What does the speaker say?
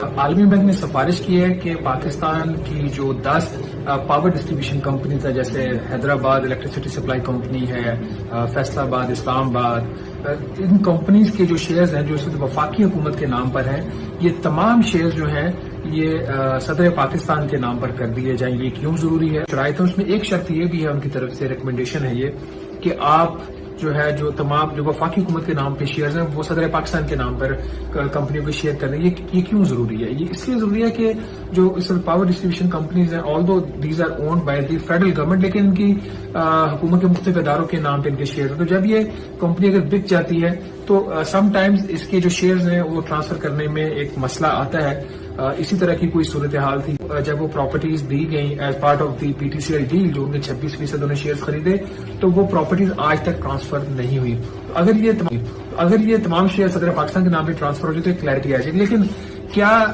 عالمی بینک نے سفارش کی ہے کہ پاکستان کی جو 10 پاور ڈسٹریبیوشن کمپنیز ہیں، جیسے حیدرآباد الیکٹریسٹی سپلائی کمپنی ہے، فیصل آباد، اسلام آباد، ان کمپنیز کے جو شیئرز ہیں جو اس وقت وفاقی حکومت کے نام پر ہیں، یہ تمام شیئرز جو ہیں یہ صدر پاکستان کے نام پر کر دیے جائیں. یہ کیوں ضروری ہے؟ شرائط ہے، اس میں ایک شرط یہ بھی ہے ان کی طرف سے، ریکمنڈیشن ہے یہ کہ آپ جو تمام جو وفاقی حکومت کے نام پہ شیئرز ہیں وہ صدر پاکستان کے نام پر کمپنیوں کو شیئر کرنے. یہ کیوں ضروری ہے؟ یہ اس لیے ضروری ہے کہ جو اس وقت پاور ڈسٹریبیوشن کمپنیز ہیں، although these are owned by the federal government, لیکن ان کی حکومت کے مختلف اداروں کے نام پہ ان کے شیئر ہیں. تو جب یہ کمپنی اگر بک جاتی ہے تو سم ٹائمز اس کے جو شیئرز ہیں وہ ٹرانسفر کرنے میں ایک مسئلہ آتا ہے. اسی طرح کی کوئی صورتحال تھی جب وہ پراپرٹیز دی گئیں as part of the PTCL deal, جو ان نے 26% انہوں نے شیئرز خریدے، تو وہ پراپرٹیز آج تک ٹرانسفر نہیں ہوئی. اگر یہ تمام شیئر صدر پاکستان کے نام پہ ٹرانسفر ہو جائے تو ایک کلیئرٹی آ جائے گی. لیکن کیا